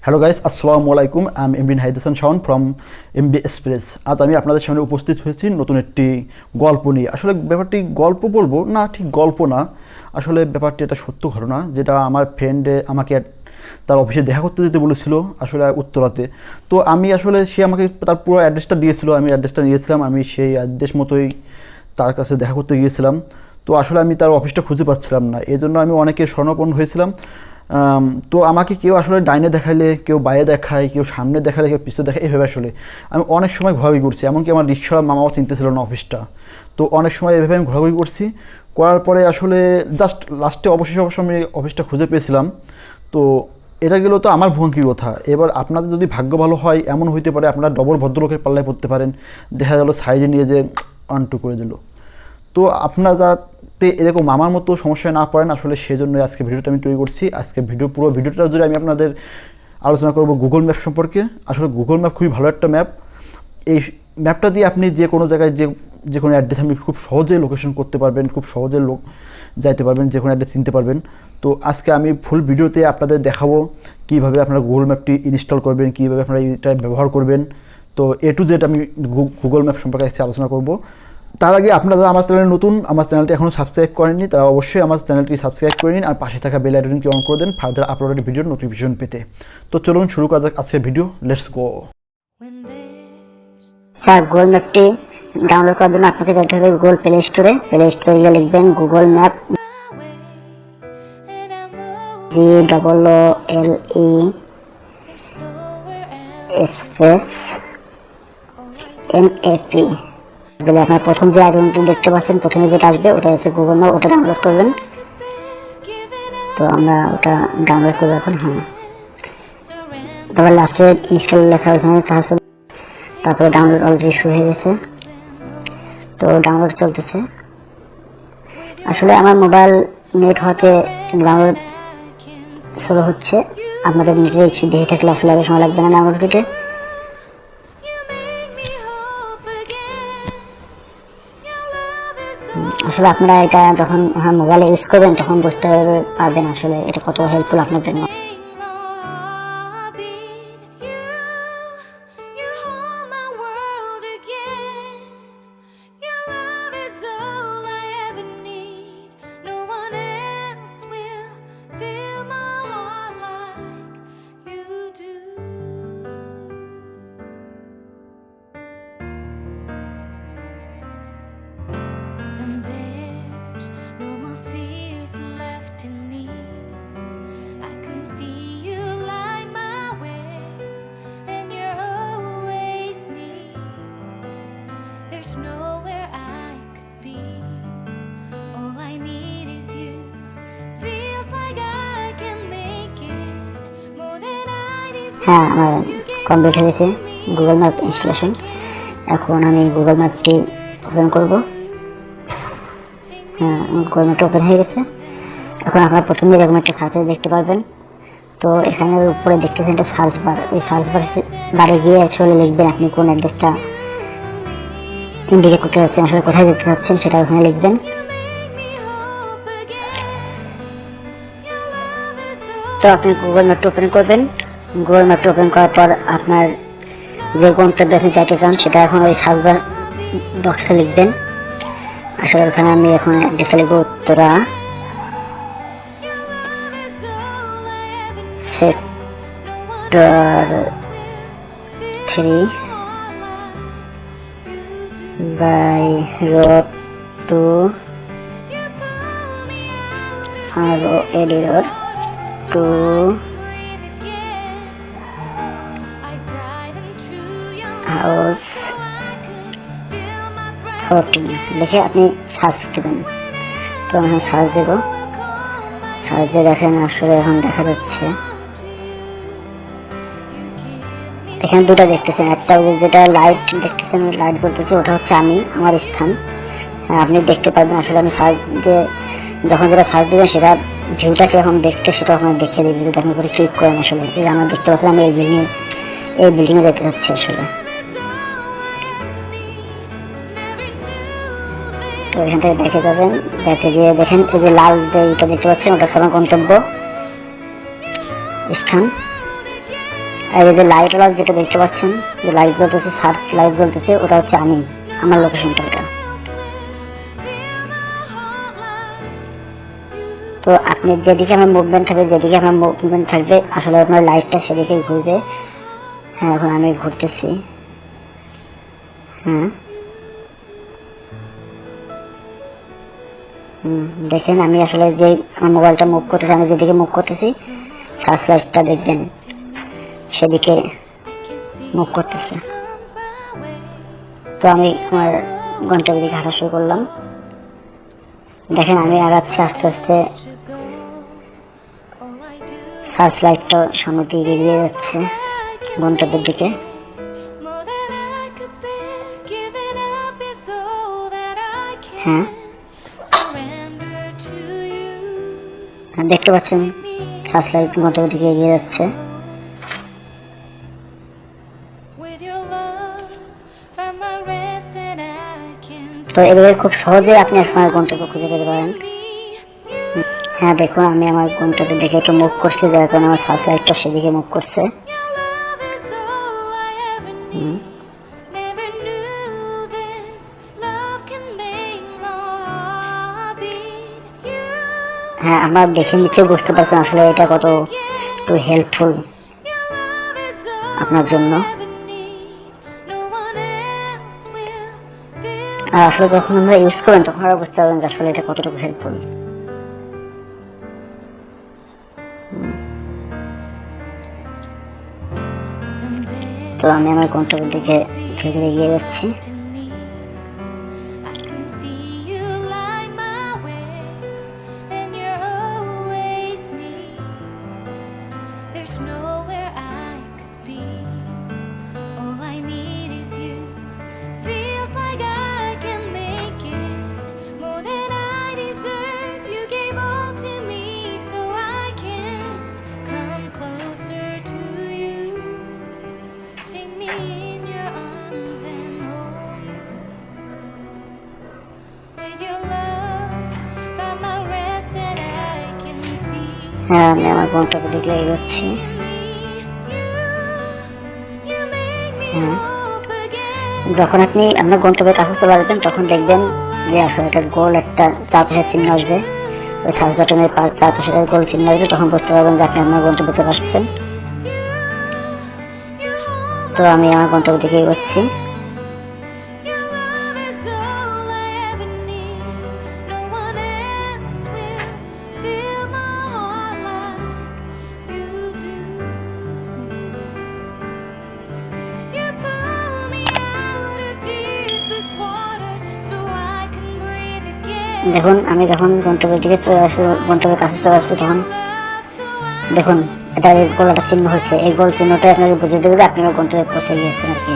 Hello guys, আসসালামু আলাইকুম। I am এমবিন হাইদাসান শাওন ফ্রম এমবি এক্সপ্রেস। আজ আমি আপনাদের সামনে উপস্থিত হয়েছি নতুন একটি গল্প নিয়ে। আসলে ব্যাপারটি গল্প বলবো না, ঠিক গল্প না, আসলে ব্যাপারটি একটা সত্য ঘটনা, যেটা আমার ফ্রেন্ডে আমাকে তার অফিসে দেখা করতে যেতে বলেছিল, আসলে উত্তরাতে। তো আমি আসলে সে আমাকে তার পুরো অ্যাড্রেসটা দিয়েছিল, আমি অ্যাড্রেসটা নিয়েছিলাম, আমি সেই অ্যাড্রেস মতোই তার কাছে দেখা করতে গিয়েছিলাম। তো আসলে আমি তার অফিসটা খুঁজে পাচ্ছিলাম না, এই জন্য আমি অনেকে শরণাপন্ন হয়েছিলাম। তো আমাকে কেউ আসলে ডাইনে দেখাইলে, কেউ বাইরে দেখায়, কেউ সামনে দেখালে, কেউ পিছনে দেখায়, এইভাবে আসলে আমি অনেক সময় ঘোরাঘুরি করছি। এমনকি আমার রিক্সাওয়ালা মামাও চিনতেছিল না অফিসটা। তো অনেক সময় এভাবে আমি ঘোরাঘুরি করছি, করার পরে আসলে জাস্ট লাস্টে অবশেষে আমি অফিসটা খুঁজে পেয়েছিলাম। তো এটা গেল তো আমার ভঙ্গির কথা। এবার আপনাদের যদি ভাগ্য ভালো হয়, এমন হইতে পারে আপনারা ডবল ভদ্রলোকের পাল্লায় পড়তে পারেন, দেখা গেল সাইডে নিয়ে যে অনটু করে দিল। তো আপনারা যাতে এরকম আমার মতো সমস্যায় না পড়েন, আসলে সেজন্যই আজকে ভিডিওটা আমি তৈরি করছি। আজকে পুরো ভিডিওটা জুড়ে আমি আপনাদের আলোচনা করব গুগল ম্যাপ সম্পর্কে। আসলে গুগল ম্যাপ খুবই ভালো একটা ম্যাপ। এই ম্যাপটা দিয়ে আপনি যে কোনো জায়গায় যে কোনো অ্যাড্রেস আপনি খুব সহজে লোকেশন করতে পারবেন, খুব সহজে যাইতে পারবেন, যে কোনো অ্যাড্রেস চিনতে পারবেন। তো আজকে আমি ফুল ভিডিওতে আপনাদের দেখাবো কীভাবে আপনারা গুগল ম্যাপটি ইনস্টল করবেন, কীভাবে আপনারা এটা ব্যবহার করবেন। তো এ টু জেড আমি গুগল ম্যাপ সম্পর্কে আজকে আলোচনা করব। তার আগে আপনারা যারা আমার চ্যানেলে নতুন, আমার চ্যানেলটি এখনও সাবস্ক্রাইব করেননি, তারা অবশ্যই আমার চ্যানেলটি সাবস্ক্রাইব করে নিন আর পাশে থাকা বেল আইকনটি অন করে দেন ফার্দার আপলোডেড ভিডিওর নোটিফিকেশন পেতে। তো চলুন শুরু করা যাক আজকের ভিডিও। Let's go. হ্যাঁ, গুগল ম্যাপটি ডাউনলোড করার জন্য আপনাকে যেতে হবে গুগল প্লে স্টোরে। প্লে স্টোরে গিয়ে লিখবেন গুগল ম্যাপ, GOOGLE তাহলে আপনার প্রথম যে আইকনটি দেখতে পাচ্ছেন, প্রথমে যেটা আসবে ওটা হচ্ছে গুগল ম্যাপ, ওটা ডাউনলোড করবেন। তো আমরা ওটা ডাউনলোড করবো এখন। হ্যাঁ, তারপর লাস্টে ইনস্টল লেখা ওখানে তারপরে ডাউনলোড অলরেডি শুরু হয়ে গেছে। তো ডাউনলোড চলতেছে। আসলে আমার মোবাইল নেট হতে ডাউনলোড শুরু হচ্ছে। আপনাদের নেটে দেখে থাকলে আসলে আগে সময় লাগবে না ডাউনলোড হতে। আসলে আপনারা এটা যখন মোবাইলে ইউজ করবেন তখন বুঝতে পারবেন আসলে এটা কত হেল্পফুল আপনার জন্য। হ্যাঁ, আমার কমপ্লিট হয়ে গেছে গুগল ম্যাপ ইনস্টলেশন। এখন আমি গুগল ম্যাপটি ওপেন করব। হ্যাঁ, গুগল ম্যাপটি ওপেন হয়ে গেছে। এখন আপনারা প্রথমে এরকম একটা সার্চ দেখতে পারবেন। তো এখানে উপরে দেখতেছেন একটা সার্চ বার। ওই সার্চ বারে গিয়ে আসলে লিখবেন আপনি কোন অ্যাড্রেসটা ইন্ডিকেট করতে যাচ্ছেন, আসলে কোথায় যেতে যাচ্ছেন সেটা ওখানে লিখবেন। তো আপনি গুগল ম্যাপটি ওপেন করবেন। গুগল ম্যাপটি ওপেন করার পর আপনার যে গন্তব্যে আপনি যাইতে চান সেটা এখন ওই সার্চ বার বক্সে লিখবেন। আসলে ওখানে আমি এখন অ্যাড্রেসটা লিখব Uttara sector 3 by road 2 ROAD road 2 house 14 লিখে আপনি সার্চ দেবেন। তো আমি সার্চ দেবো। সার্চ দিয়ে দেখেন আসলে এখন দেখা যাচ্ছে এখানে দুটো দেখতেছেন। একটা যেটা লাইট দেখতেছেন, লাইট বলতেছে ওটা হচ্ছে আমার স্থান। আপনি দেখতে পারবেন আসলে আমি সার্চ দিয়ে যখন যেটা সার্চ দেবেন সেটা ভিউটাকে এখন দেখতে সেটা আপনার দেখিয়ে দেবে। যদি আপনি করে ক্লিক করেন আসলে আমরা দেখতে পাচ্ছেন আমি এই বিল্ডিংয়ে দেখতে পাচ্ছি আসলে। তো এখান থেকে দেখে যাবেন, দেখে গিয়ে দেখেন এই যে লাল এটা দেখতে পাচ্ছেন ওটা আমার গন্তব্য স্থান। আর এই যে লাইট ওলা যেটা দেখতে পাচ্ছেন, যে লাইট জ্বলতেছে, সার্চ লাইট জ্বলতেছে, ওটা হচ্ছে আমি, আমার লোকেশনটা ওটা। তো আপনি যেদিকে আমার মুভমেন্ট থাকবে, যেদিকে আমার মুভমেন্ট থাকবে আসলে আপনার লাইটটা সেদিকে ঘুরবে। হ্যাঁ, এখন আমি ঘুরতেছি। হ্যাঁ, দেখেন আমি আসলে যে আমার মোবাইলটা মুভ করতেছি, আমি যেদিকে মুভ করতেছি সার্চ লাইটটা দেখবেন সেদিকে মুভ করতেছে। তো আমি আমার গন্তব্যের দিকে হাঁটা শুরু করলাম। দেখেন আমি আগাচ্ছি আস্তে আস্তে, সার্চ লাইটটা সামনে দিয়ে এগিয়ে যাচ্ছে গন্তব্যের দিকে। হ্যাঁ, দেখতে পাচ্ছেন সার্চ লাইট গন্তব্যের দিকে এগিয়ে যাচ্ছে। তো এভাবে খুব সহজে আপনি আপনার গন্তব্য খুঁজে পেতে পারেন। হ্যাঁ, দেখুন আমি আমার গন্তব্যের দিকে একটু মুভ করছি, যার কারণে আমার সার্চ লাইটটা সেদিকে মুভ করছে। হ্যাঁ, আমরা দেখে নিচে বুঝতে পারছেন আসলে এটা কত একটু হেল্পফুল আপনার জন্য। আর আসলে যখন আমরা ইউজ করেন তখন আমরা বুঝতে পারবেন যে আসলে এটা কতটুকু হেল্পফুল। তো আমি আমার গন্তব্যের দিকে ধীরে এগিয়ে যাচ্ছি। হ্যাঁ, আমি আমার গন্তব্যের দিকে এগোচ্ছি। হ্যাঁ, যখন আপনি আপনার গন্তব্যের কাছে চলে আসবেন তখন দেখবেন যে আসলে একটা গোল একটা চারপাশের চিহ্ন আসবে, ওই সার্চ বাটনের চারপাশে গোল চিহ্ন আসবে, তখন বুঝতে পারবেন যে আপনি আপনার গন্তব্যে চলে আসছেন। তো আমি আমার গন্তব্যের দিকে এগোচ্ছি। দেখুন আমি যখন গন্তব্যের দিকে চলে আসি, গন্তব্যের কাছে চলে আসছি, তখন দেখুন এটা গোল একটা চিহ্ন হচ্ছে। এই গোল চিহ্নটা আপনাকে বুঝিয়ে দেবে যে আপনি গন্তব্যে পৌঁছে গিয়েছেন আর কি।